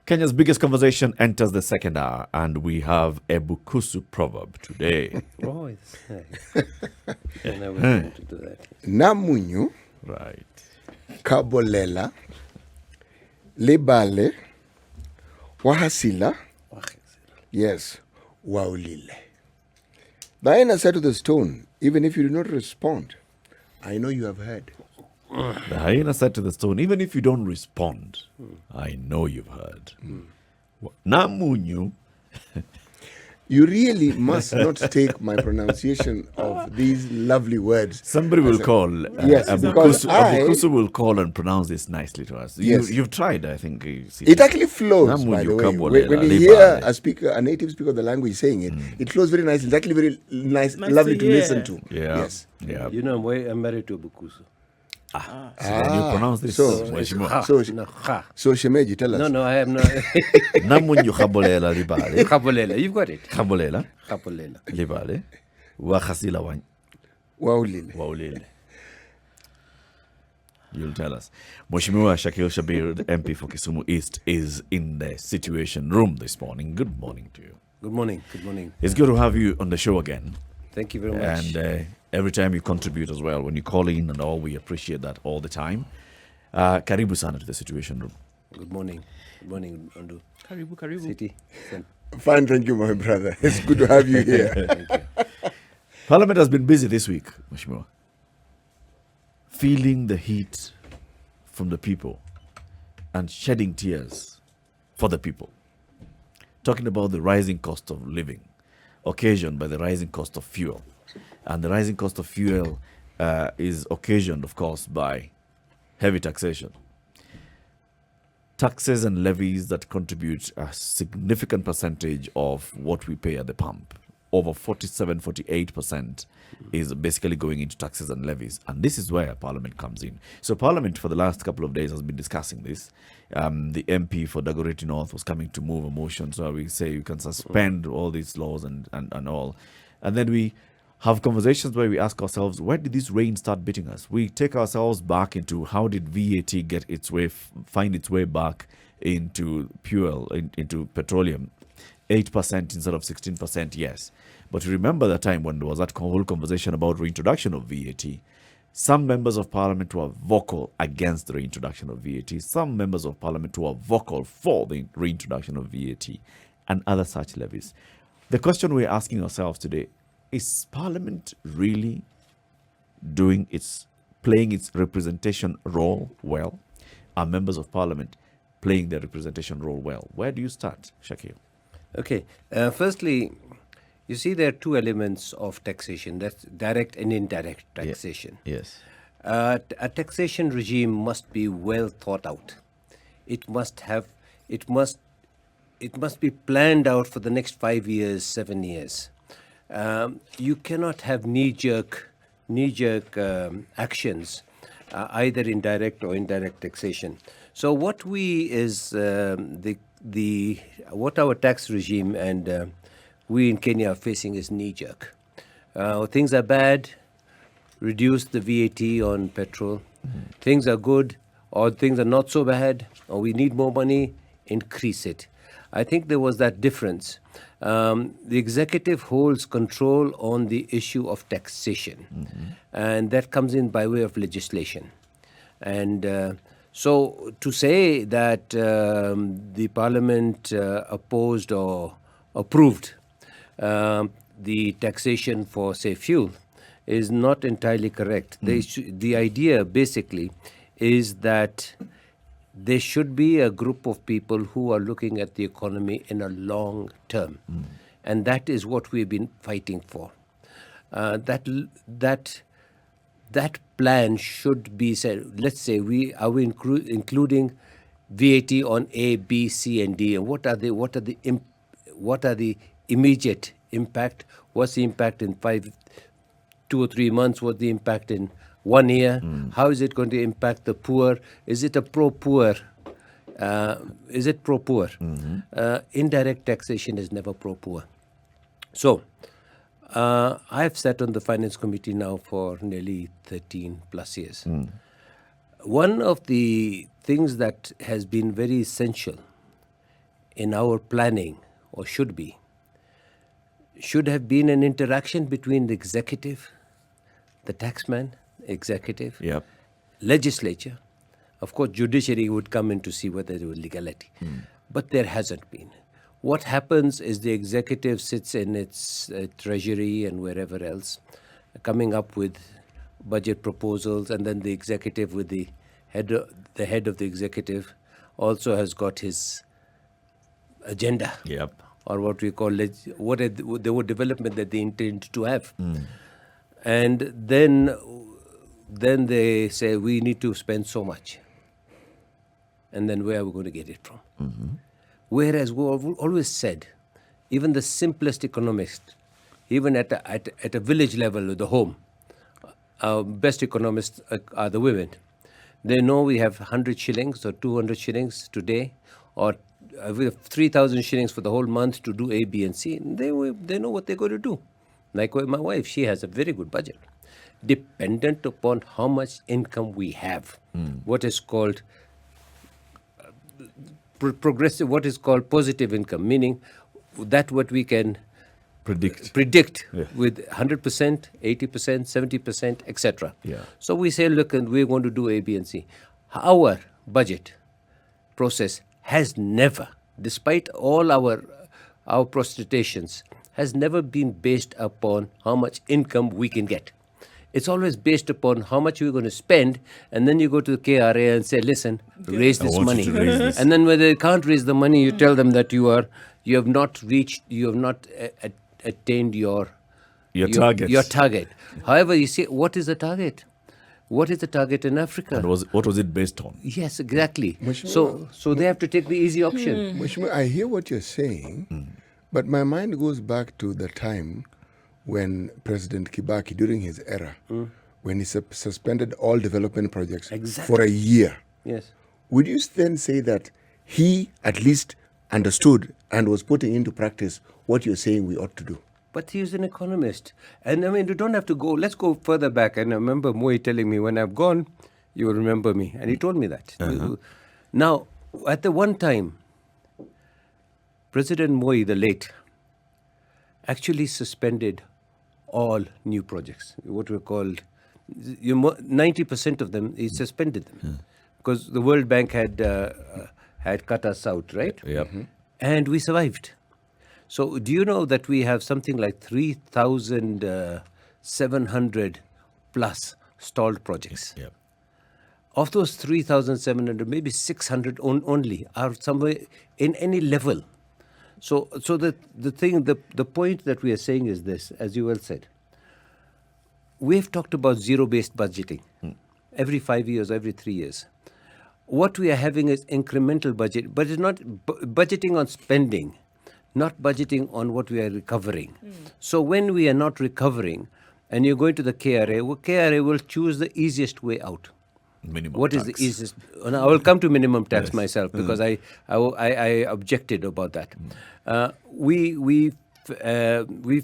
Kenya's biggest conversation enters the second hour, and we have a Bukusu proverb today. Oh, it's nice. And I was going to do that. Namunyu, Right. kabolela, lebale, wahasila, yes, waulile. The hyena said to the stone, even if you do not respond, I know you have heard. The hyena said to the stone, even if you don't respond, I know you've heard. Namunyu. You really must not take my pronunciation of these lovely words. Somebody will call. Yes, because Abukusu will call and pronounce this nicely to us. Yes. You've tried, I think. It actually flows, by the Namunyu way. When you kabolela, hear a native speaker of the language saying it, it flows very nicely. It's actually very nice lovely to listen to. Yeah. Yes. Yeah. You know, I'm married to a Bukusu. So when you pronounce this, So- Mheshimiwa. So Shemeji, tell us. No, I am not. Namunyu kabolela libale. Kabolela, you've got it. Kabolela Kabolela. libale. Wahasila Waulile. waulile. You'll tell us. Mheshimiwa Shakeel Shabbir, the MP for Kisumu East, is in the Situation Room this morning. Good morning to you. Good morning. Good morning. It's good to have you on the show again. Thank you very much. And every time you contribute as well, when you call in and all, we appreciate that all the time. Karibu sana to the Situation Room. Good morning. Good morning, Andu. Karibu. City. Fine, thank you, my brother. It's good to have you here. Thank you. Parliament has been busy this week, Mheshimiwa. Feeling the heat from the people and shedding tears for the people. Talking about the rising cost of living, occasioned by the rising cost of fuel. And the rising cost of fuel is occasioned, of course, by heavy taxation. Taxes and levies that contribute a significant percentage of what we pay at the pump. Over 47-48% is basically going into taxes and levies. And this is where Parliament comes in. So Parliament for the last couple of days has been discussing this. The MP for Dagoretti North was coming to move a motion. So we say you can suspend all these laws and all. And then we have conversations where we ask ourselves, where did this rain start beating us? We take ourselves back into how did VAT get its way, find its way back into fuel, into petroleum. 8% instead of 16%, yes. But remember the time when there was that whole conversation about reintroduction of VAT. Some members of parliament were vocal against the reintroduction of VAT. Some members of parliament were vocal for the reintroduction of VAT and other such levies. The question we're asking ourselves today, is Parliament really playing its representation role well? Are members of Parliament playing their representation role well? Where do you start, Shakeel? Okay. Firstly, you see there are two elements of taxation. That's direct and indirect taxation. Yes. A taxation regime must be well thought out. It must be planned out for the next 5 years, 7 years. You cannot have knee-jerk actions, either in direct or indirect taxation. So what what our tax regime and we in Kenya are facing is knee-jerk. Things are bad, reduce the VAT on petrol. Things are good, or things are not so bad, or we need more money, increase it. I think there was that difference. The executive holds control on the issue of taxation, and that comes in by way of legislation. And so to say that the Parliament opposed or approved the taxation for, say, fuel is not entirely correct. The idea basically is that there should be a group of people who are looking at the economy in a long term. And that is what we've been fighting for. That plan should be said. Let's say including VAT on A, B, C, and D, and what are the immediate impact? What's the impact in 2 or 3 months? What's the impact in 1 year? How is it going to impact the poor? Is it a pro-poor? Is it pro-poor? Indirect taxation is never pro-poor. So, I've sat on the Finance Committee now for nearly 13 plus years. One of the things that has been very essential in our planning, or should have been an interaction between the executive, the taxman, executive, Yep. legislature. Of course, judiciary would come in to see whether there was legality. But there hasn't been. What happens is the executive sits in its treasury and wherever else, coming up with budget proposals, and then the executive with the head of the executive also has got his agenda. Yep. Or what we call the development that they intend to have. And then they say we need to spend so much. And then where are we going to get it from? Whereas we've always said, even the simplest economist, even at a village level with the home, our best economists are the women. They know we have 100 shillings or 200 shillings today, or we have 3,000 shillings for the whole month to do A, B, and C. And they know what they're going to do. Like my wife, she has a very good budget, dependent upon how much income we have. What is called progressive, what is called positive income, meaning that what we can predict Yeah. with 100%, 80%, 70%, etc. Yeah. So we say, look, and we're going to do A, B, and C. Our budget process has never, despite all our protestations, has never been based upon how much income we can get. It's always based upon how much we're going to spend, and then you go to the KRA and say, listen, raise this want you money. to raise this. And then when they can't raise the money, you tell them that you have not attained your target. Your target. However, you see, what is the target? What is the target in Africa? And what was it based on? Yes, exactly. Mheshimiwa, So they have to take the easy option. Mheshimiwa, I hear what you're saying, but my mind goes back to the time when President Kibaki, during his era, when he suspended all development projects Exactly. for a year. Yes. Would you then say that he at least understood and was putting into practice what you're saying we ought to do? But he's an economist. And I mean, you don't have to go. Let's go further back. And I remember Muthui telling me, when I've gone, you will remember me. And he told me that. Now, at the one time, President Muthui, the late, actually suspended all new projects, what were called, 90% of them, he suspended them. Because the World Bank had cut us out, right? Yep. And we survived. So do you know that we have something like 3,700 plus stalled projects? Yep. Of those 3,700, maybe 600 only are somewhere in any level. So the point that we are saying is this, as you well said. We've talked about zero-based budgeting every 5 years, every 3 years. What we are having is incremental budget, but it's not budgeting on spending, not budgeting on what we are recovering. So when we are not recovering, and you're going to the KRA, KRA will choose the easiest way out. Minimum What is tax. the easiest? And I will come to minimum tax myself, because I objected about that. We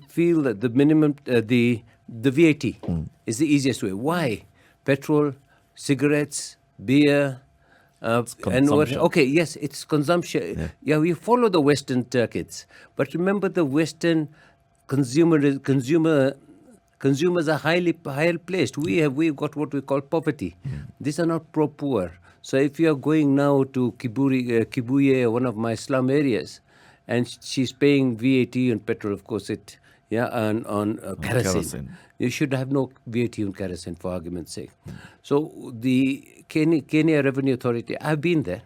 feel that the minimum the VAT is the easiest way. Why? Petrol, cigarettes, beer, and what? consumption. Okay, yes, it's consumption. Yeah, we follow the Western circuits, but remember the Western consumers are higher placed. We've got what we call poverty. These are not pro-poor. So if you are going now to Kibuye, one of my slum areas, and she's paying VAT on petrol, of course, on kerosene. You should have no VAT on kerosene, for argument's sake. So the Kenya Revenue Authority, I've been there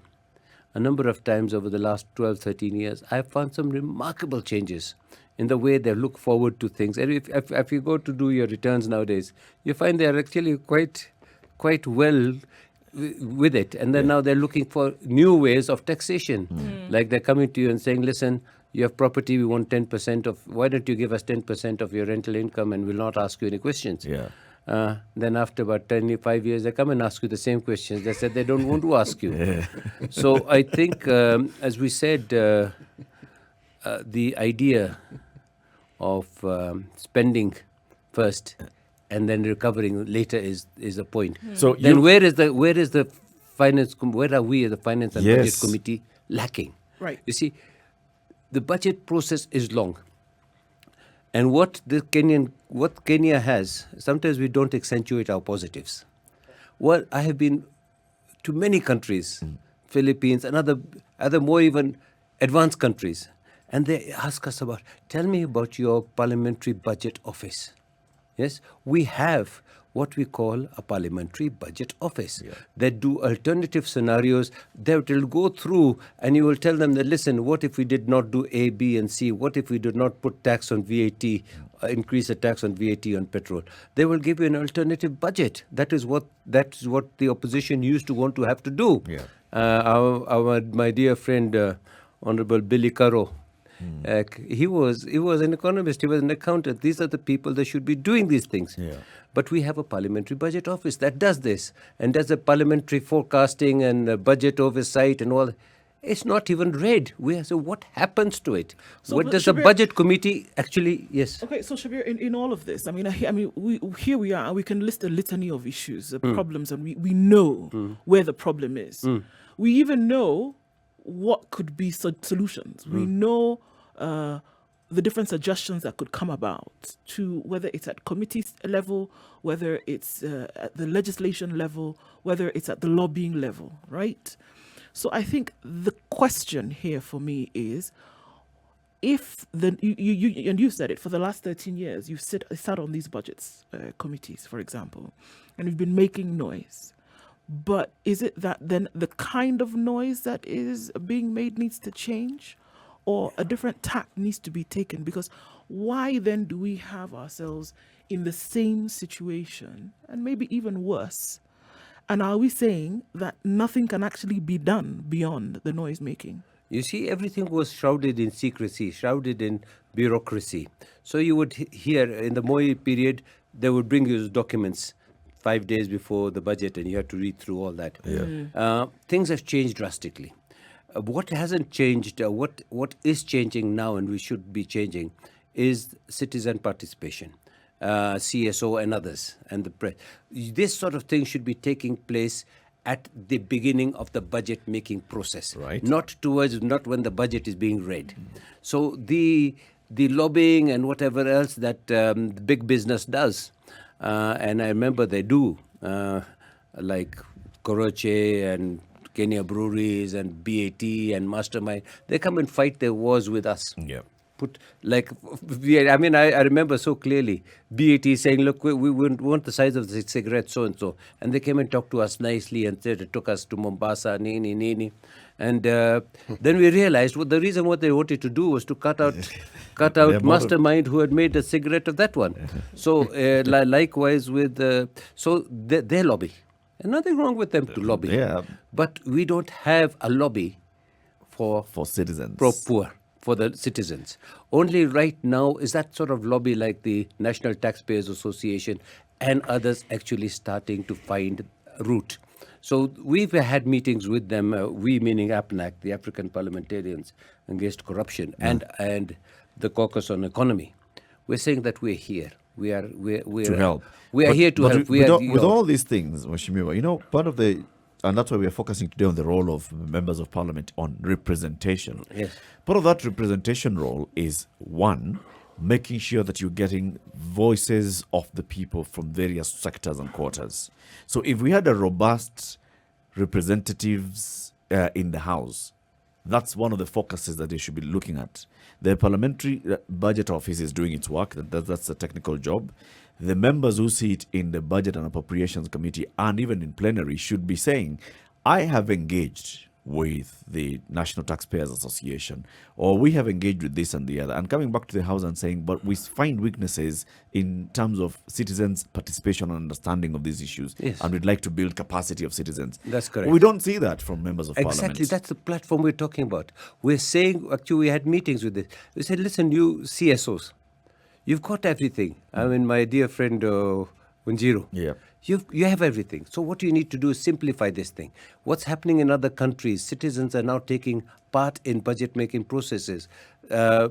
a number of times over the last 12, 13 years. I've found some remarkable changes in the way they look forward to things. And if you go to do your returns nowadays, you find they're actually quite well with it. And then now they're looking for new ways of taxation. Like they're coming to you and saying, listen, you have property, we want 10% of, why don't you give us 10% of your rental income and we'll not ask you any questions. Yeah. Then after about 25 years, they come and ask you the same questions. They said they don't want to ask you. So I think, as we said, the idea of spending first and then recovering later is the point. So then where is the finance? Where are we as the finance and budget Yes. committee lacking? Right. You see, the budget process is long. And what Kenya has, sometimes we don't accentuate our positives. Well, I have been to many countries, Philippines and other more even advanced countries, and they ask us about, tell me about your parliamentary budget office. Yes, we have what we call a parliamentary budget office that do alternative scenarios. They will go through and you will tell them that, listen, what if we did not do A, B, and C? What if we did not put tax on VAT, increase the tax on VAT on petrol? They will give you an alternative budget. That is what the opposition used to want to have to do. My dear friend, Honorable Billy Caro, he was an economist, he was an accountant. These are the people that should be doing these things. But we have a parliamentary budget office that does this and does the parliamentary forecasting and budget oversight and all. It's not even read. So what happens to it? So, what does Shabbir, the budget committee actually? Yes. Okay, so Shabbir, in all of this, here we are. We can list a litany of issues, problems, and we know where the problem is. We even know what could be solutions. We know the different suggestions that could come about, to whether it's at committee level, whether it's at the legislation level, whether it's at the lobbying level, right? So I think the question here for me is, if you said it, for the last 13 years, you've sat on these budgets committees, for example, and you've been making noise. But is it that then the kind of noise that is being made needs to change, or a different tack needs to be taken? Because why then do we have ourselves in the same situation, and maybe even worse? And are we saying that nothing can actually be done beyond the noise making? You see, everything was shrouded in secrecy, shrouded in bureaucracy. So you would hear in the Moi period, they would bring you documents 5 days before the budget, and you have to read through all that. Things have changed drastically. What hasn't changed, what is changing now, and we should be changing, is citizen participation, CSO and others, and the press. This sort of thing should be taking place at the beginning of the budget making process, right? Not when the budget is being read. So the lobbying and whatever else that big business does, and I remember they do, like Coercion and Kenya Breweries and BAT and Mastermind, they come and fight their wars with us. I remember so clearly BAT saying, look, we want the size of the cigarette so and so, and they came and talked to us nicely and said, took us to Mombasa, nini. And then we realized what they wanted to do was to cut out Mastermind, who had made a cigarette of that one. So likewise with their lobby. And nothing wrong with them to lobby. But we don't have a lobby for citizens. Poor, for the citizens. Only right now is that sort of lobby, like the National Taxpayers Association and others, actually starting to find root. So we've had meetings with them, we meaning APNAC, the African Parliamentarians Against Corruption, and the Caucus on Economy. We're saying that we're here. We're to help. We are here to help. With all these things, Mheshimiwa, part of and that's why we are focusing today on the role of members of parliament on representation. Yes. Part of that representation role is, one, making sure that you're getting voices of the people from various sectors and quarters. So if we had a robust representatives in the House, that's one of the focuses that they should be looking at. The Parliamentary Budget Office is doing its work. That's a technical job. The members who sit in the Budget and Appropriations Committee and even in plenary should be saying, I have engaged with the National Taxpayers Association, or we have engaged with this and the other, and coming back to the House and saying, but we find weaknesses in terms of citizens' participation and understanding of these issues, and we'd like to build capacity of citizens. That's correct. We don't see that from members of parliament. Exactly, that's the platform we're talking about. We're saying, actually, we had meetings with this. We said, listen, you CSOs, you've got everything. I mean, my dear friend Unjiro, you have everything. So what you need to do is simplify this thing. What's happening in other countries, citizens are now taking part in budget-making processes. The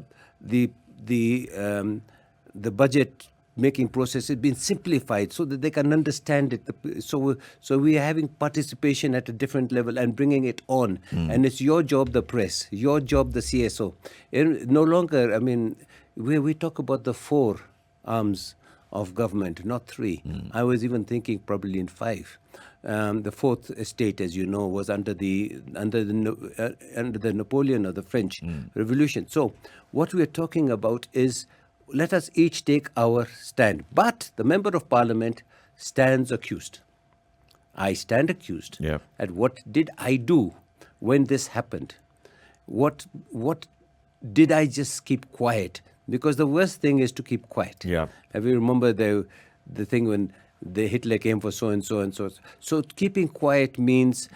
budget making process has been simplified so that they can understand it. So we are having participation at a different level and bringing it on. And it's your job, the press, your job, the CSO. No longer, I mean, we talk about the 4 arms of government, not 3. I was even thinking probably in 5. The 4th estate, as you know, was under the Napoleon or the French Revolution. So what we are talking about is, let us each take our stand. But the Member of Parliament stands accused. I stand accused. Yeah. At what did I do when this happened? What did I just keep quiet? Because the worst thing is to keep quiet. Yeah. Have you remember the thing when the Hitler came for so and so and so? So keeping quiet means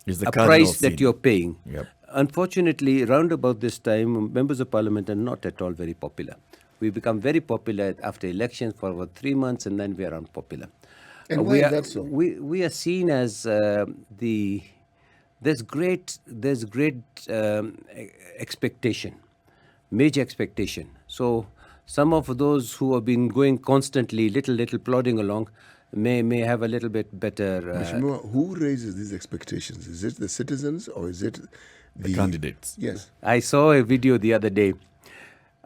It's the a cardinal price sin. that you're paying. Yep. Unfortunately, round about this time, members of parliament are not at all very popular. We become very popular after elections for about 3 months, and then we are unpopular. And why we is are, that so? We are seen as there's great expectation, major expectation. So some of those who have been going constantly, little plodding along, may have a little bit better. Mheshimiwa, who raises these expectations? Is it the citizens or is it The candidates. Yes. I saw a video the other day.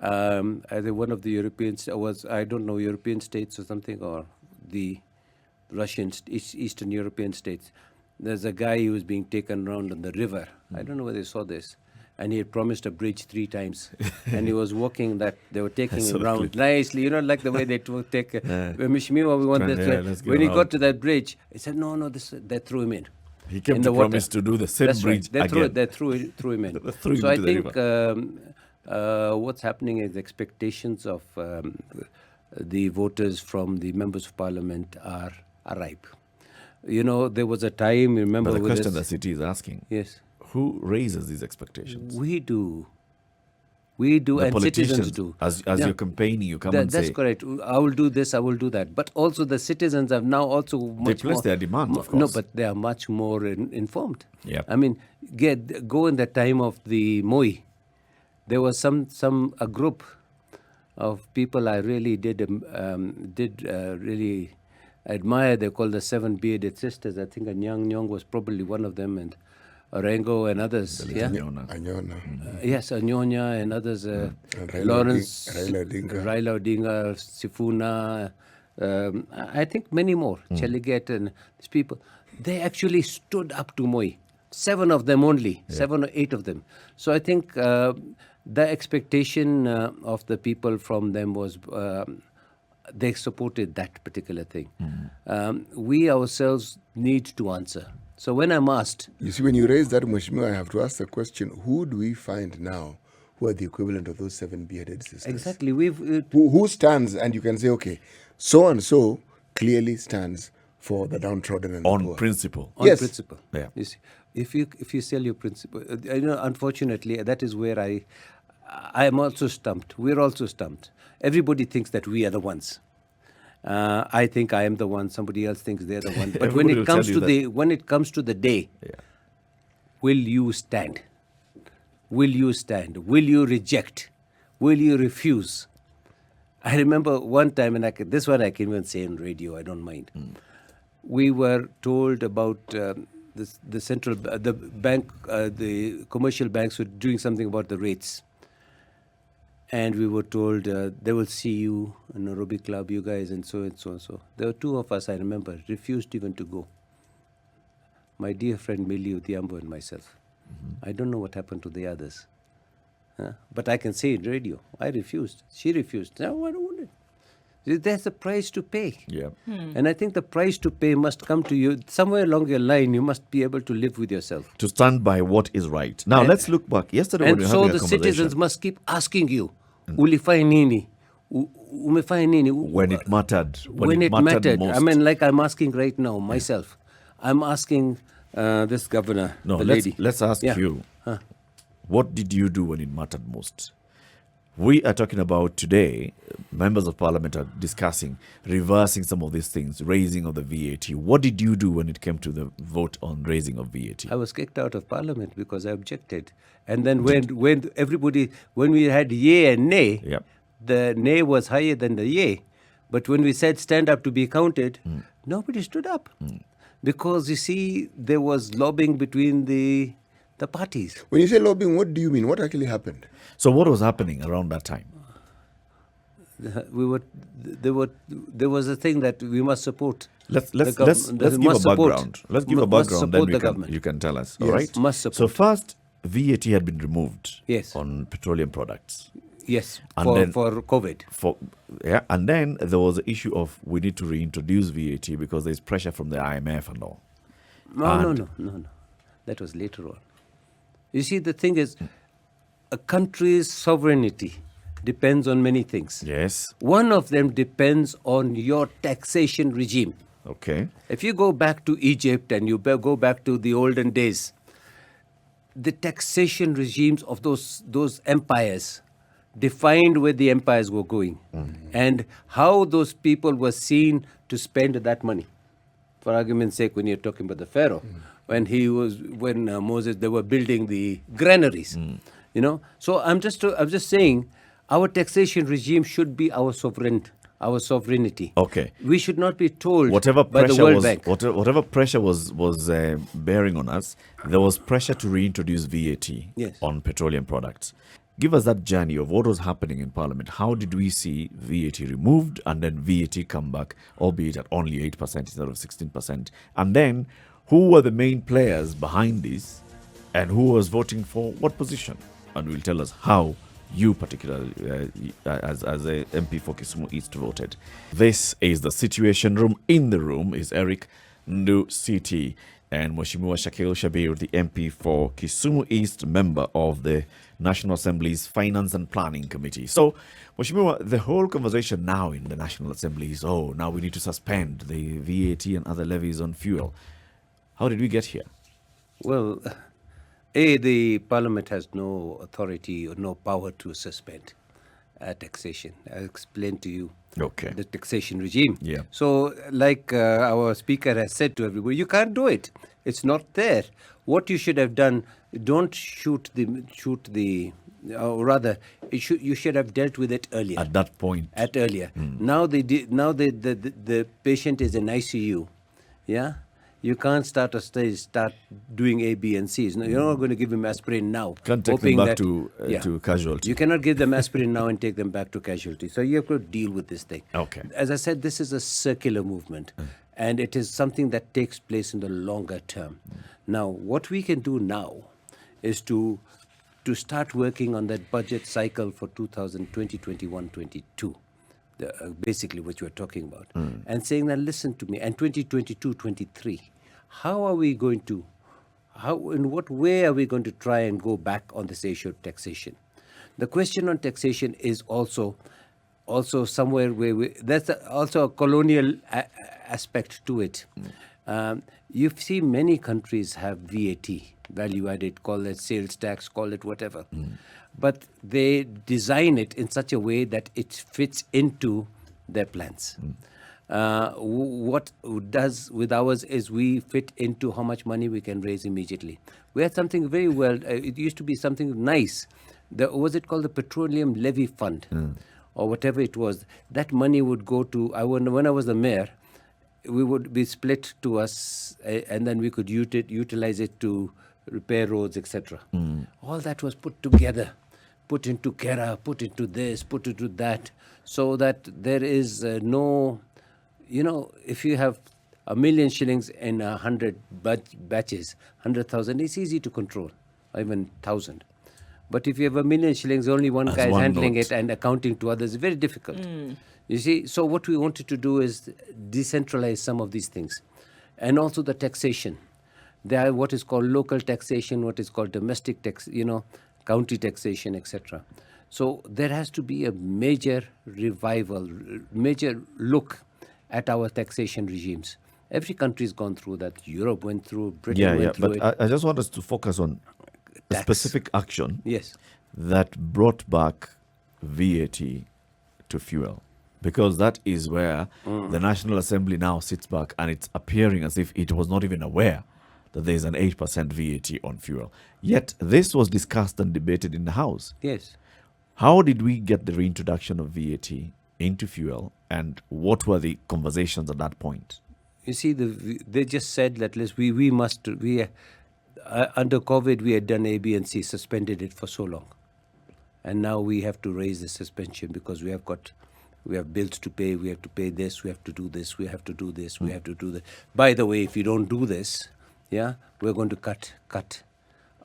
I think one of the European European states or something, or the Russian Eastern European states. There's a guy who was being taken around on the river. I don't know whether you saw this. And he had promised a bridge 3 times. And he was walking that, they were taking him around nicely, like the way they take, Mheshimiwa, we want this. When he got to that bridge, he said, no, they threw him in. He came in to the water. promise to do the same That's bridge right. again. They threw him in. Threw him So I into the think what's happening is expectations of the voters from the members of parliament are ripe. There was a time, remember... But the with question this, the city is asking, yes, who raises these expectations? we do, The and politicians, citizens do. As Yeah. you're campaigning, you come and That's say, correct. I will do this, I will do that. But also the citizens have now also they much place more... their demands, of No, course. but they are much more informed. Yep. I mean, go in the time of the Muthui. There was a group of people I really did really admire. They're called the 7 Bearded Sisters. I think Nyong was probably one of them, and Orengo and others. Yeah. Anyona. Yes, Anyonya and others. Raila Lawrence, Odinga. Raila Odinga, Sifuna. I think many more. Cheliget and these people. They actually stood up to Moi. 7 of them only. 7 or 8 of them. So I think the expectation of the people from them was they supported that particular thing. We ourselves need to answer. So when I'm asked... You see, when you raise that, Mheshimiwa, I have to ask the question, who do we find now who are the equivalent of those 7 bearded sisters? Exactly. We've... Who stands, and you can say, okay, so-and-so clearly stands for the downtrodden and the on poor. principle. On Yes. principle. Yeah. You see, if you sell your principle... unfortunately, that is where I am also stumped. We're also stumped. Everybody thinks that we are the ones. I think I am the one. Somebody else thinks they're the one. But when Everybody will it comes tell to you when it comes to the day, will you stand? Will you stand? Will you reject? Will you refuse? I remember one time, and this one I can even say on radio. I don't mind. We were told about the bank, the commercial banks were doing something about the rates. And we were told they will see you in a Nairobi club, you guys, and so and so and so. There were 2 of us, I remember, refused even to go. My dear friend Millie Utiambo and myself. I don't know what happened to the others. But I can say it radio. I refused. She refused. No, I don't want it. There's a price to pay. Yeah. And I think the price to pay must come to you. Somewhere along your line, you must be able to live with yourself. To stand by what is right. Now, let's look back. Yesterday, when And we were so having a the conversation, citizens must keep asking you, ulifai nini? Umefai nini? when it mattered. When it mattered. most. I mean, like I'm asking right now, myself. I'm asking this governor, No, the let's, lady. let's ask Yeah. you, what did you do when it mattered most? We are talking about today, members of parliament are discussing reversing some of these things, raising of the VAT. What did you do when it came to the vote on raising of VAT? I was kicked out of parliament because I objected. And then when we had yay and nay, Yep. the nay was higher than the yay. But when we said stand up to be counted, nobody stood up. Because, you see, there was lobbying between the parties. When you say lobbying, what do you mean? What actually happened? So what was happening around that time? There was a thing that we must support. Let's the give must a support- background. Let's give a must background, support then the government. you can tell us. Yes. All right. Must support. So first, VAT had been removed. Yes. On petroleum products. Yes, And then- for COVID. And then there was the issue of we need to reintroduce VAT because there's pressure from the IMF and all. No. That was later on. You see, the thing is, a country's sovereignty depends on many things. Yes. One of them depends on your taxation regime. Okay. If you go back to Egypt and you go back to the olden days, the taxation regimes of those empires defined where the empires were going and how those people were seen to spend that money. For argument's sake, when you're talking about the Pharaoh, when Moses, they were building the granaries, you know. So I'm just saying, our taxation regime should be our sovereignty. Okay. We should not be told Whatever by the pressure World was, Bank. whatever pressure was bearing on us, there was pressure to reintroduce VAT Yes. on petroleum products. Give us that journey of what was happening in Parliament. How did we see VAT removed and then VAT come back, albeit at only 8% instead of 16%? And then who were the main players behind this and who was voting for what position? And will tell us how you particularly, as a MP for Kisumu East, voted. This is the Situation Room. In the room is Eric Ndu CT and Mheshimiwa Shakeel Shabbir, the MP for Kisumu East, member of the National Assembly's Finance and Planning Committee. So, Mheshimiwa, the whole conversation now in the National Assembly is, now we need to suspend the VAT and other levies on fuel. How did we get here? Well, the Parliament has no authority or no power to suspend taxation. I'll explain to you the taxation regime. Yeah. So, like our speaker has said to everybody, you can't do it. It's not there. What you should have done, don't or rather, you should have dealt with it earlier. At that point. Earlier. Now the patient is in ICU. Yeah. You can't start doing A, B, and C's. No, you're not going to give him aspirin now. Can't take them back to casualty. You cannot give them aspirin now and take them back to casualty. So you have to deal with this thing. Okay. As I said, this is a circular movement, and it is something that takes place in the longer term. Now, what we can do now is to start working on that budget cycle for 2020, 21, 22. Basically what you are talking about, and saying that, listen to me, and 2022, 23, in what way are we going to try and go back on this issue of taxation? The question on taxation is also somewhere where that's also a colonial aspect to it. You see many countries have VAT, value added, call it sales tax, call it whatever. But they design it in such a way that it fits into their plans. What does with ours is we fit into how much money we can raise immediately. We had something very well, it used to be something nice. Was it called the Petroleum Levy Fund or whatever it was? That money would go to, when I was the mayor, we would be split to us and then we could utilize it to repair roads, etc. All that was put together, put into Kera, put into this, put into that, so that there is no, if you have 1 million shillings in 100 batches, 100,000, it's easy to control, or even 1,000. But if you have 1 million shillings, only one guy is handling it and accounting to others, it's very difficult. You see, so what we wanted to do is decentralize some of these things. And also the taxation. There are what is called local taxation, what is called domestic tax, county taxation, etc. So there has to be a major revival, major look at our taxation regimes. Every country has gone through that. Europe went through, Britain went through it. But I just want us to focus on a specific action that brought back VAT to fuel. Because that is where the National Assembly now sits back and it's appearing as if it was not even aware that there is an 8% VAT on fuel. Yet this was discussed and debated in the House. Yes. How did we get the reintroduction of VAT into fuel And what were the conversations at that point? You see, they just said that under COVID we had done A, B, and C, suspended it for so long, and now we have to raise the suspension because we have bills to pay. We have to pay this. We have to do this. We have to do this. We have to do that. By the way, if you don't do this, we're going to cut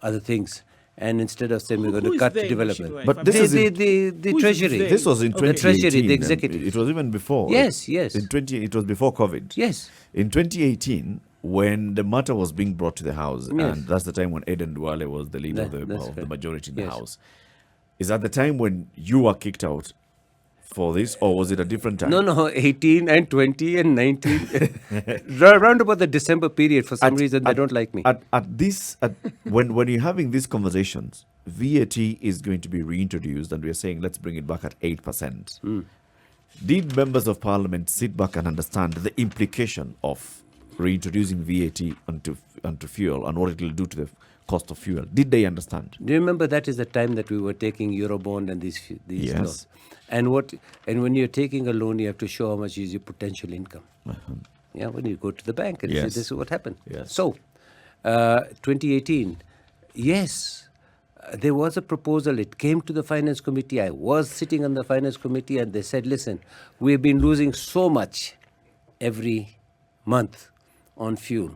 other things. And instead of saying we're going to cut development, but this is the Treasury. This was in 2018. The Treasury, the executive. It was even before. Yes. It was before COVID. Yes. In 2018, when the matter was being brought to the House, and that's the time when Aden Duale was the leader of the majority in the House. Is that the time when you were kicked out for this, or was it a different time? No, 18 and 20 and 19. Around about the December period, for some reason, they don't like me. When you're having these conversations, VAT is going to be reintroduced, and we're saying let's bring it back at 8%. Did members of Parliament sit back and understand the implication of reintroducing VAT onto fuel and what it will do to the cost of fuel? Did they understand? Do you remember that is the time that we were taking Eurobond and these loans? And when you're taking a loan, you have to show how much is your potential income. When you go to the bank and say this is what happened. So, 2018, there was a proposal. It came to the Finance Committee. I was sitting on the Finance Committee, and they said, listen, we've been losing so much every month on fuel.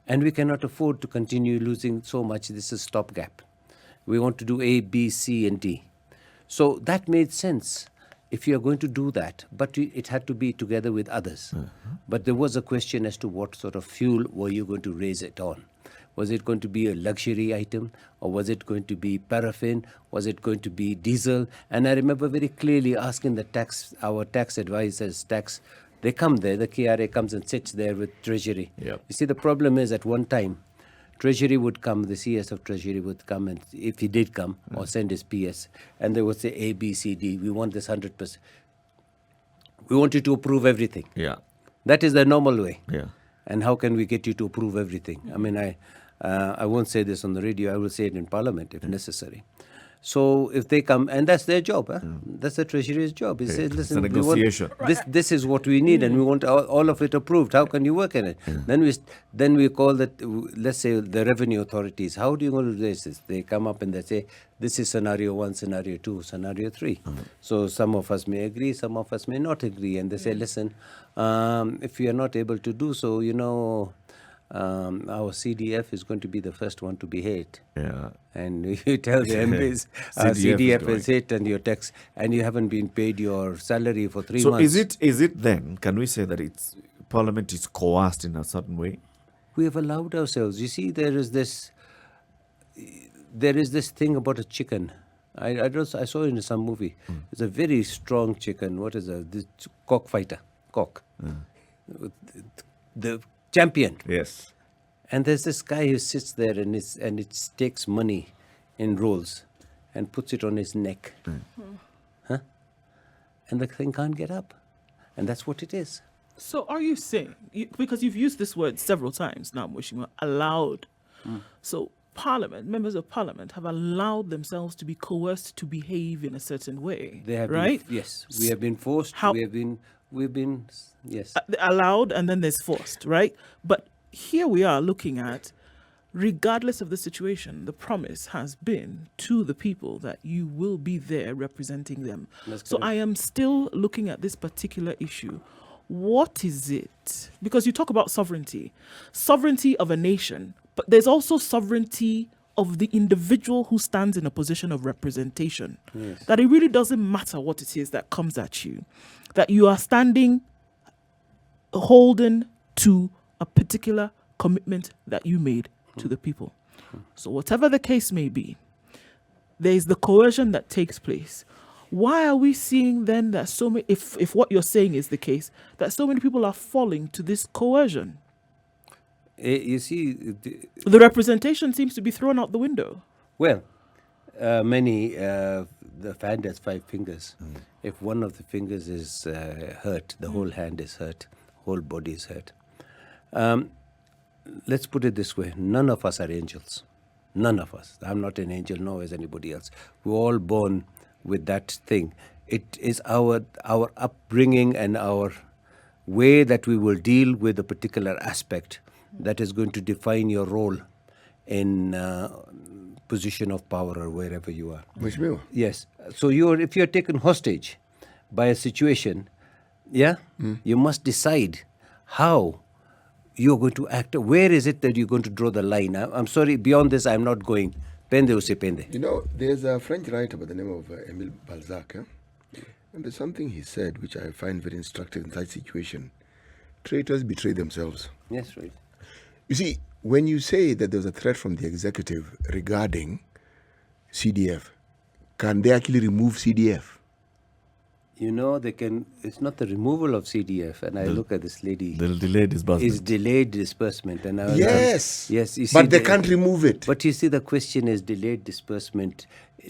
And we cannot afford to continue losing so much. This is stopgap. We want to do A, B, C, and D. So that made sense if you're going to do that. But it had to be together with others. But there was a question as to what sort of fuel were you going to raise it on. Was it going to be a luxury item, or was it going to be paraffin? Was it going to be diesel? And I remember very clearly asking our tax advisors, they come there, the KRA comes and sits there with Treasury. You see, the problem is at one time, Treasury would come, the CS of Treasury would come, and if he did come, or send his PS, and they would say A, B, C, D, we want this 100%. We want you to approve everything. That is the normal way. And how can we get you to approve everything? I mean, I won't say this on the radio, I will say it in Parliament if necessary. So if they come, and that's their job, that's the Treasury's job. He says, listen, it's a negotiation. This is what we need, and we want all of it approved. How can you work in it? Then we call that, let's say, the revenue authorities. How do you want to do this? They come up and they say, this is scenario 1, scenario 2, scenario 3. So some of us may agree, some of us may not agree. And they say, listen, if you are not able to do so, our CDF is going to be the first one to be hit. And you tell the MPs, CDF is hit and your tax, and you haven't been paid your salary for 3 months. So is it then, can we say that Parliament is coerced in a certain way? We have allowed ourselves. You see, there is this thing about a chicken. I saw it in some movie. It's a very strong chicken. What is it? This cockfighter. The champion. Yes. And there's this guy who sits there and it takes money in rolls and puts it on his neck. And the thing can't get up. And that's what it is. So are you saying, because you've used this word several times now, Mheshimiwa, allowed. So members of Parliament have allowed themselves to be coerced to behave in a certain way. They have right? Yes. We have been forced. We've been, yes. Allowed, and then there's forced, right? But here we are looking at, regardless of the situation, the promise has been to the people that you will be there representing them. So I am still looking at this particular issue. What is it? Because you talk about sovereignty of a nation, but there's also sovereignty of the individual who stands in a position of representation. That it really doesn't matter what it is that comes at you, that you are standing holding to a particular commitment that you made to the people. So whatever the case may be, there is the coercion that takes place. Why are we seeing then that so many, if what you're saying is the case, that so many people are falling to this coercion? You see, the representation seems to be thrown out the window. Well, the hand has 5 fingers. If one of the fingers is hurt, the whole hand is hurt, whole body is hurt. Let's put it this way. None of us are angels. None of us. I'm not an angel, nor is anybody else. We're all born with that thing. It is our upbringing and our way that we will deal with a particular aspect that is going to define your role in position of power or wherever you are. Mheshimiwa, Yes. So if you're taken hostage by a situation, you must decide how you're going to act. Where is it that you're going to draw the line? I'm sorry, beyond this, I'm not going. Pende use pende. you know, there's a French writer by the name of Émile Balzac, and there's something he said which I find very instructive in that situation. Traitors betray themselves. Yes, right. You see, when you say that there's a threat from the executive regarding CDF, can they actually remove CDF? You know, they can. It's not the removal of CDF. And I look at this lady. They'll delay disbursement. Is delayed disbursement. And I was Yes. yes. You see But they can't remove it. But you see, the question is delayed disbursement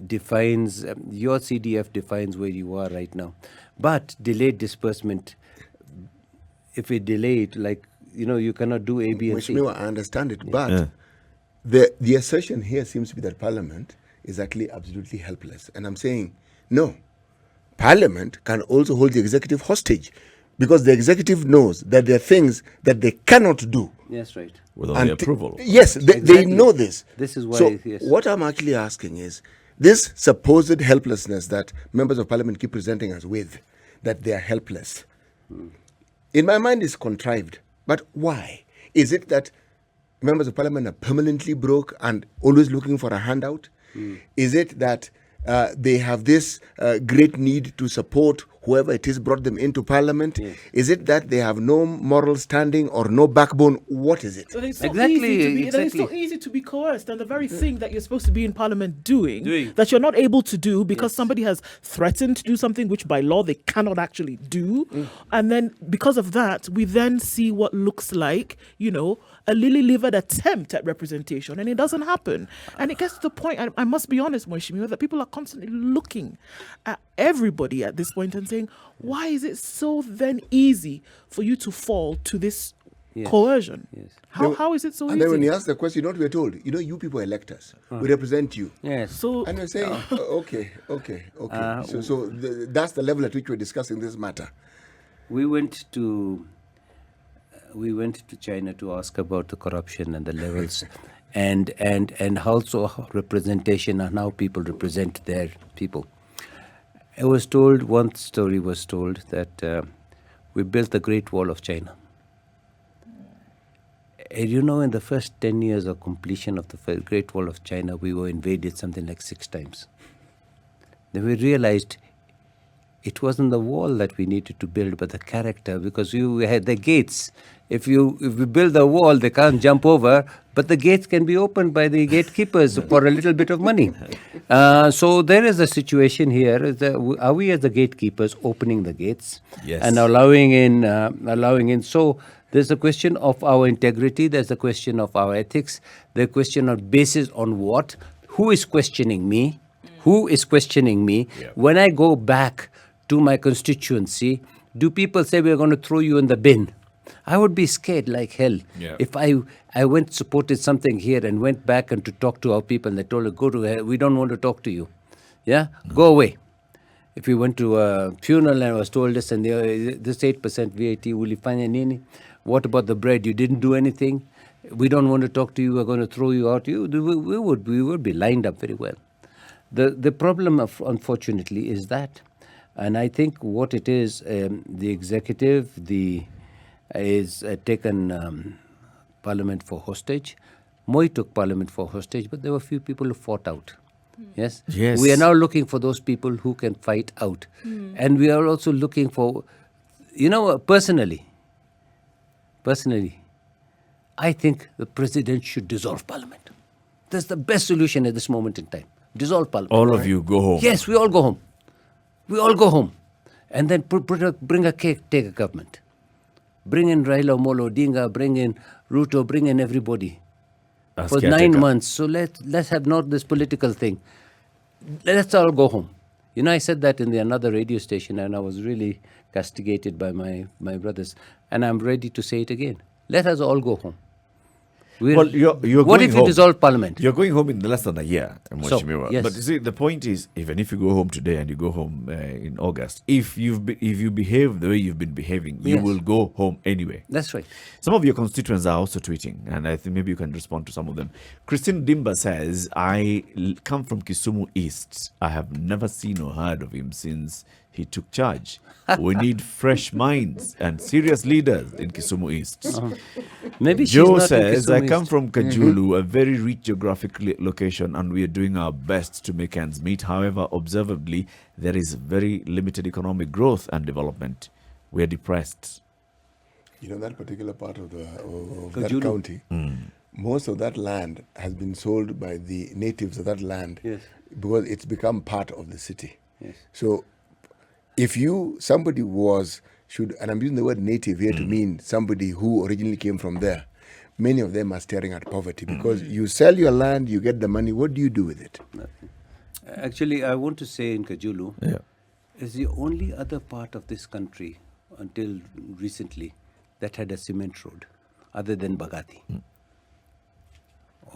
defines your CDF defines where you are right now. But delayed disbursement, if we delay it, like you cannot do A, B, and C. Mheshimiwa, I understand it, but the assertion here seems to be that Parliament is actually absolutely helpless. And I'm saying, no. Parliament can also hold the executive hostage because the executive knows that there are things that they cannot do. Yes, right. Without the approval. Yes, they Exactly. know this. This is why. So yes. what I'm actually asking is this supposed helplessness that members of Parliament keep presenting us with, that they are helpless. In my mind, is contrived. But why? Is it that members of Parliament are permanently broke and always looking for a handout? Is it that they have this great need to support whoever it is brought them into Parliament? Yes. Is it that they have no moral standing or no backbone? What is it? So it's so Exactly, easy to be, exactly. It's so easy to be coerced, and the very thing that you're supposed to be in Parliament doing that you're not able to do because somebody has threatened to do something which by law they cannot actually do, and then because of that, we then see what looks like, a lily-livered attempt at representation, and it doesn't happen. And it gets to the point, I must be honest, Mheshimiwa, that people are constantly looking at everybody at this point and saying, why is it so then easy for you to fall to this coercion? Yes. How is it so And easy? then when you ask the question, we're told, you people elect us. We represent you. Yes. So And we're saying, okay. So that's the level at which we're discussing this matter. We went to China to ask about the corruption and the levels, and also representation and how people represent their people. One story was told that we built the Great Wall of China. And in the first 10 years of completion of the Great Wall of China, we were invaded something like 6 times. Then we realized it wasn't the wall that we needed to build, but the character, because we had the gates. If we build the wall, they can't jump over, but the gates can be opened by the gatekeepers for a little bit of money. So there is a situation here. Are we as the gatekeepers opening the gates and allowing in? So there's a question of our integrity. There's a question of our ethics. The question of basis on what? Who is questioning me? Who is questioning me? Yeah. When I go back to my constituency, do people say we're going to throw you in the bin? I would be scared like hell if I went supported something here and went back and to talk to our people and they told us, go to hell, we don't want to talk to you. Go away. If we went to a funeral and I was told this and this 8% VAT, will you find any? What about the bread? You didn't do anything. We don't want to talk to you. We're going to throw you out. We would be lined up very well. The problem, unfortunately, is that. And I think what it is, the executive, is taken Parliament for hostage. Moi took Parliament for hostage, but there were a few people who fought out. Yes. We are now looking for those people who can fight out. And we are also looking for, personally, I think the President should dissolve Parliament. That's the best solution at this moment in time. Dissolve Parliament. All of you go home. Yes, we all go home. We all go home. And then bring a caretaker government. Bring in Raila Amolo Odinga, bring in Ruto, bring in everybody. As For caretaker. 9 months. So let's have not this political thing. Let's all go home. I said that in another radio station and I was really castigated by my brothers. And I'm ready to say it again. Let us all go home. Well, you're what going if home. we dissolve Parliament? You're going home in less than a year, Mheshimiwa. yes. But you see, the point is, even if you go home today and you go home in August, if you behave the way you've been behaving, you Yes. will go home anyway. That's right. Some of your constituents are also tweeting, and I think maybe you can respond to some of them. Christine Dimba says, I come from Kisumu East. I have never seen or heard of him since he took charge. We need fresh minds and serious leaders in Kisumu East. Maybe she's Joe not in says, I Kisumu come East." from Kajulu, a very rich geographic location, and we are doing our best to make ends meet. However, observably, there is very limited economic growth and development. We are depressed. You know, that particular part of that Kajulu. county, most of that land has been sold by the natives of that land Yes. because it's become part of the city. Yes. So if somebody and I'm using the word native here to mean somebody who originally came from there, many of them are staring at poverty because you sell your land, you get the money, what do you do with it? Actually, I want to say in Kajulu, Yeah. is the only other part of this country until recently that had a cement road other than Bagati.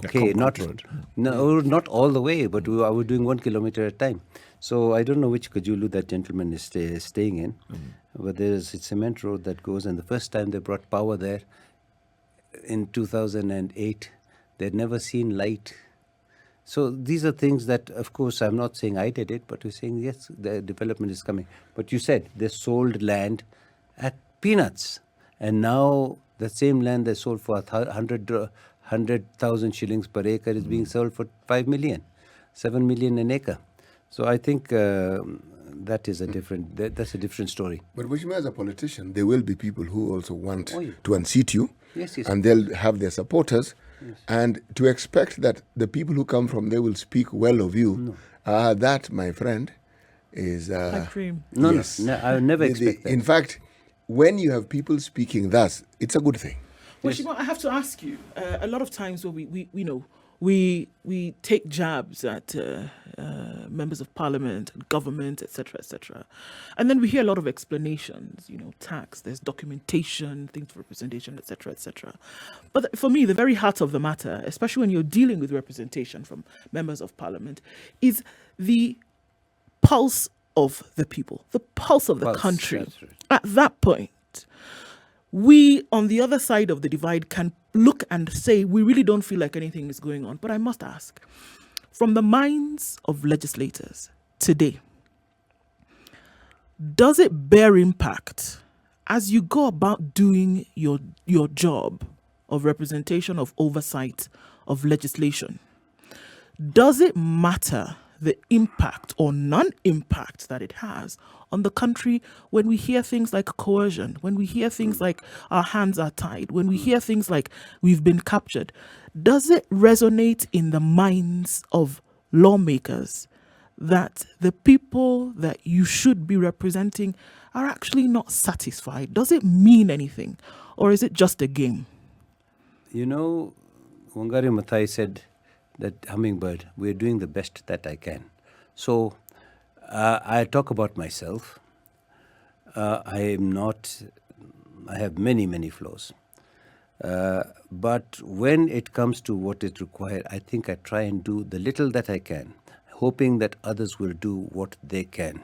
Okay, concrete road. not all the way, but I was doing 1 kilometer at a time. So I don't know which Kajulu that gentleman is staying in, but there's a cement road that goes, and the first time they brought power there in 2008, they'd never seen light. So these are things that, of course, I'm not saying I did it, but we're saying, yes, the development is coming. But you said they sold land at peanuts, and now the same land they sold for 100,000 shillings per acre is being sold for 5 million, 7 million an acre. So I think that is that's a different story. But Mheshimiwa, as a politician, there will be people who also want Oh, yeah. to unseat you, Yes, yes. and they'll have their supporters. And to expect that the people who come from there will speak well of you, that, my friend, is... High cream. No, yes. no, I would never expect that. In fact, when you have people speaking thus, it's a good thing. Well, Shimon, I have to ask you. A lot of times, when we take jabs at members of parliament, government, etc., and then we hear a lot of explanations. Tax, there's documentation, things for representation, etc. But for me, the very heart of the matter, especially when you're dealing with representation from members of parliament, is the pulse of the people, the pulse of the country. That's right. At that point, we on the other side of the divide can look and say we really don't feel like anything is going on. But I must ask, from the minds of legislators today, does it bear impact as you go about doing your job of representation, of oversight, of legislation? Does it matter the impact or non-impact that it has on the country when we hear things like coercion, when we hear things like our hands are tied, when we hear things like we've been captured? Does it resonate in the minds of lawmakers that the people that you should be representing are actually not satisfied? Does it mean anything, or is it just a game? Wangari Muthui said that hummingbird, we're doing the best that I can. So I talk about myself. I have many, many flaws. But when it comes to what is required, I think I try and do the little that I can, hoping that others will do what they can.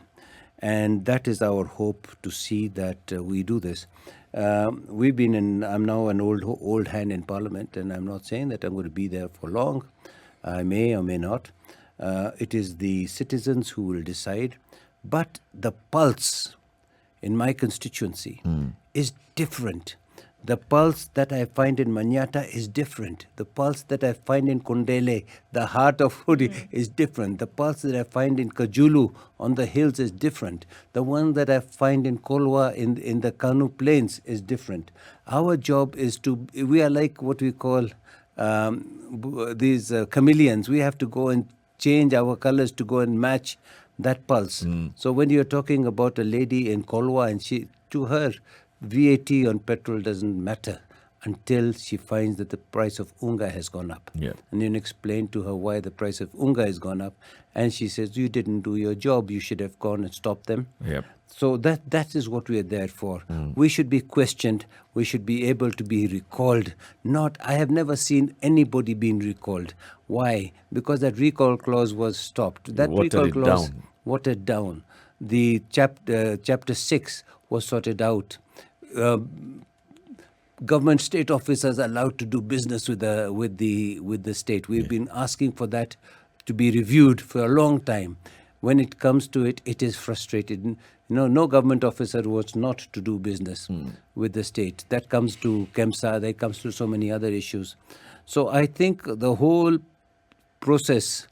And that is our hope, to see that we do this. I'm now an old hand in Parliament, and I'm not saying that I'm going to be there for long. I may or may not. It is the citizens who will decide. But the pulse in my constituency is different. The pulse that I find in Manyata is different. The pulse that I find in Kondele, the heart of Hudi, is different. The pulse that I find in Kajulu on the hills is different. The one that I find in Kolwa in the Kanu plains is different. Our job is we are like what we call these chameleons. We have to go and change our colors to go and match that pulse. So when you're talking about a lady in Kolwa, and to her, VAT on petrol doesn't matter until she finds that the price of unga has gone up. Yeah. And then explain to her why the price of unga has gone up. And she says, you didn't do your job. You should have gone and stopped them. Yep. So that is what we are there for. We should be questioned. We should be able to be recalled. I have never seen anybody being recalled. Why? Because that recall clause was stopped. That Watered recall it clause down. watered down. The chapter 6 was sorted out. Government state officers allowed to do business with the state. We've been asking for that to be reviewed for a long time. When it comes to it, it is frustrated. No government officer wants not to do business with the state. That comes to KEMSA, that comes to so many other issues. So I think the whole process,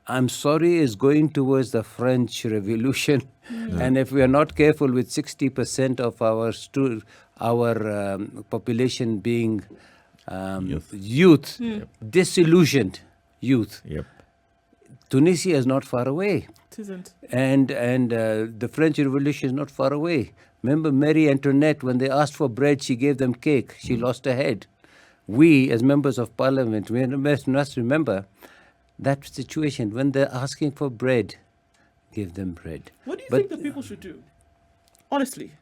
I'm sorry, is going towards the French Revolution. And if we are not careful with 60% of our population being youth, disillusioned youth, Yep. Tunisia is not far away. It isn't. And the French Revolution is not far away. Remember Marie Antoinette, when they asked for bread, she gave them cake. She lost her head. We, as members of parliament, we must remember that situation. When they're asking for bread, give them bread. What do you think that people should do? Honestly,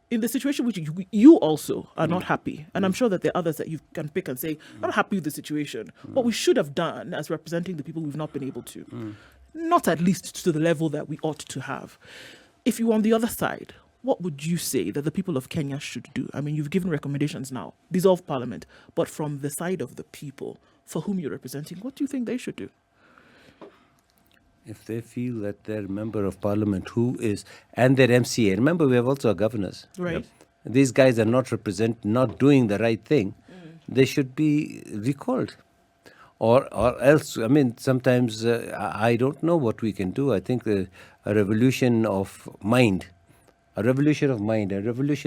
in the situation which you also are not happy, and I'm sure that there are others that you can pick and say, I'm not happy with the situation. What we should have done as representing the people we've not been able to, not at least to the level that we ought to have. If you were on the other side, what would you say that the people of Kenya should do? I mean, you've given recommendations now, dissolve parliament, but from the side of the people for whom you're representing, what do you think they should do? If they feel that their member of parliament and their MCA, remember we have also our governors. Right. These guys are not doing the right thing. They should be recalled. Or else, I mean, sometimes I don't know what we can do. I think a revolution of mind, a revolution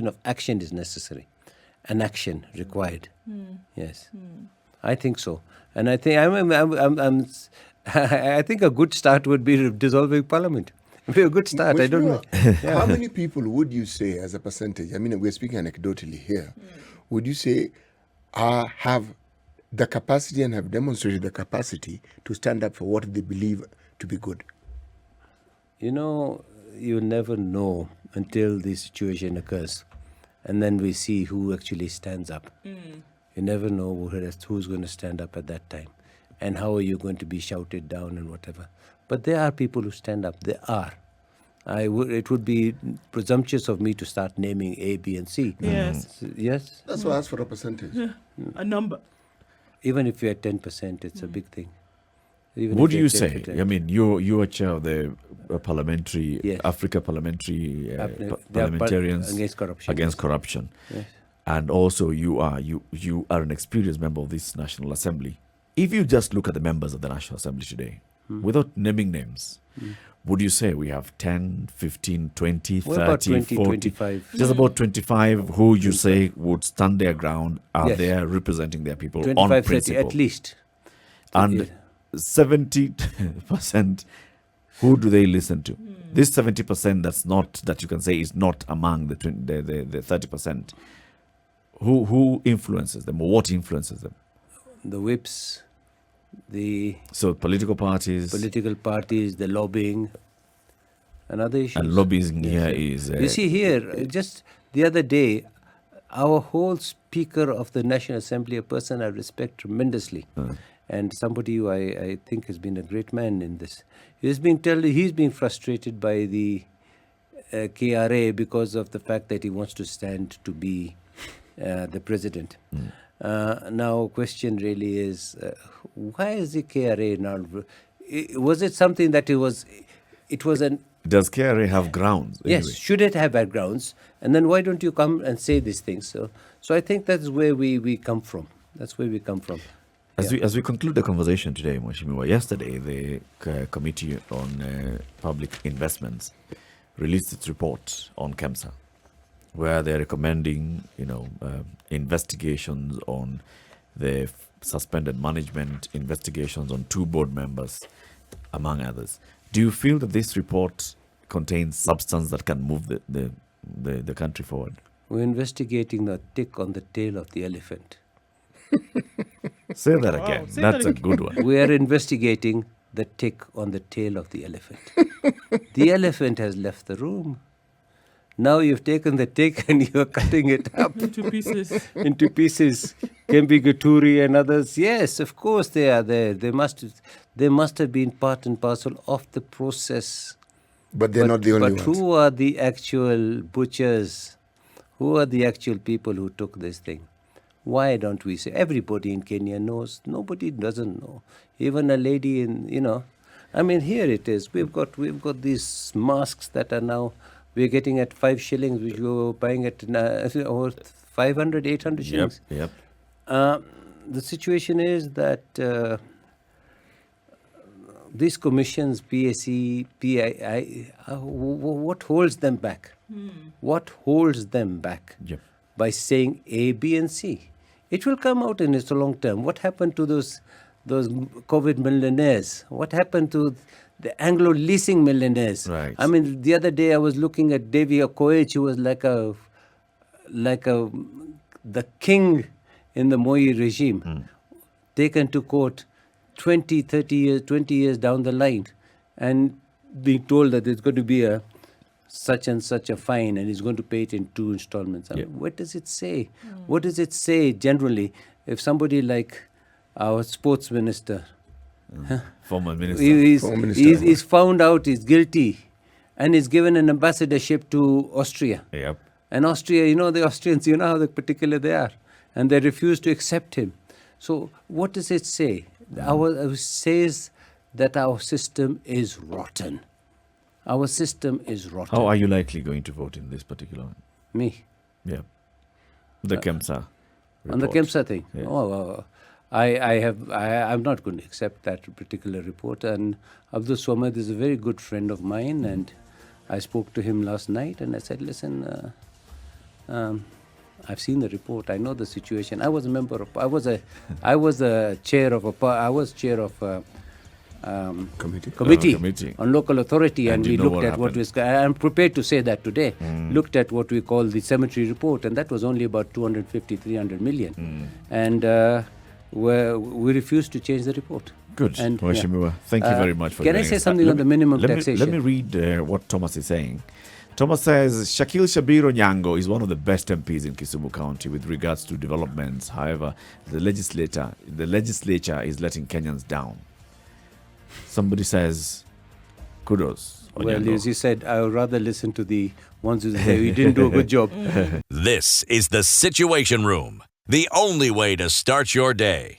of action is necessary. An action required. Yes. I think so. And I think I think a good start would be dissolving parliament. It'd be a good start. I don't know. How many people would you say, as a percentage? I mean, we're speaking anecdotally here. Would you say have the capacity and have demonstrated the capacity to stand up for what they believe to be good? You never know until the situation occurs, and then we see who actually stands up. You never know who's going to stand up at that time. And how are you going to be shouted down and whatever? But there are people who stand up. There are. It would be presumptuous of me to start naming A, B, and C. Yes. Yes. That's why I asked for a percentage. A number. Even if you're at 10%, it's a big thing. Even What if do you're you at say? 10%. I mean, you are chair of the parliamentary, Yes. Africa Parliamentary They are Parliamentarians against corruption. Against corruption. Yes. And also you are an experienced member of this National Assembly. If you just look at the members of the National Assembly today, without naming names, would you say we have 10, 15, 20, What 30, about 20, 40? 25? Just about 25 who you say would stand their ground, are Yes. there representing their people 25, on 30 principle. at least. And 70%, who do they listen to? This 70% that you can say is not among the 30%. Who influences them, or what influences them? The whips, the So political parties political parties, the lobbying, and other issues. and lobbying here is You see here, just the other day, our whole Speaker of the National Assembly, a person I respect tremendously, and somebody who I think has been a great man in this, he's been frustrated by the KRA because of the fact that he wants to stand to be the president. Now, question really is, why is the KRA now? Was it something that it was an does KRA have grounds? Yes, anyway? should it have backgrounds? And then why don't you come and say these things? So I think that's where we come from. That's where we come from. As we conclude the conversation today, Mheshimiwa, yesterday the Committee on Public Investments released its report on KEMSA, where they're recommending, investigations on the suspended management, investigations on 2 board members, among others. Do you feel that this report contains substance that can move the country forward? We're investigating the tick on the tail of the elephant. Say that again. say That's that a good one. We are investigating the tick on the tail of the elephant. The elephant has left the room. Now you've taken the tick and you're cutting it up Into pieces. into pieces. Kempi Gaturi and others. Yes, of course they are there. They must have been part and parcel of the process. But they're not the only But ones. who are the actual butchers? Who are the actual people who took this thing? Why don't we say? Everybody in Kenya knows. Nobody doesn't know. Even a lady I mean, here it is. We've got these masks that are now, we're getting at 5 shillings, which we were buying at over 500, 800 shillings. Yep. The situation is that these commissions, PAC, PII, what holds them back? What holds them back? Yep. By saying A, B, and C. It will come out in its long term. What happened to those COVID millionaires? What happened to the Anglo leasing millionaires? Right. I mean, the other day I was looking at Davy Okoech, who was the king in the Moi regime, taken to court 20 years down the line, and being told that there's going to be a such and such a fine, and he's going to pay it in 2 installments. I mean, what does it say? What does it say generally if somebody like our sports minister, Former minister. he's found out he's guilty, and is given an ambassadorship to Austria? Yep. And Austria, the Austrians, how particular they are, and they refuse to accept him. So what does it say? It says that our system is rotten. Our system is rotten. How are you likely going to vote in this particular one? Me. Yeah. The KEMSA On the report. KEMSA thing. Yeah. I'm not going to accept that particular report. And Abdul Swamad is a very good friend of mine, and I spoke to him last night, and I said, listen, I've seen the report. I know the situation. I was chair of committee on local authority, and we looked at what was. I'm prepared to say that today. Looked at what we call the cemetery report, and that was only about 250, 300 million, and we refused to change the report. Good. And, Mheshimiwa, thank you very much for Can I joining say us. something on the minimum let taxation? Me read what Thomas is saying. Thomas says, Shakeel Shabbir Onyango is one of the best MPs in Kisumu County with regards to developments. However, the legislature is letting Kenyans down. Somebody says, kudos. Well, Onyango. as you said, I would rather listen to the ones who say we didn't do a good job. This is the Situation Room, the only way to start your day.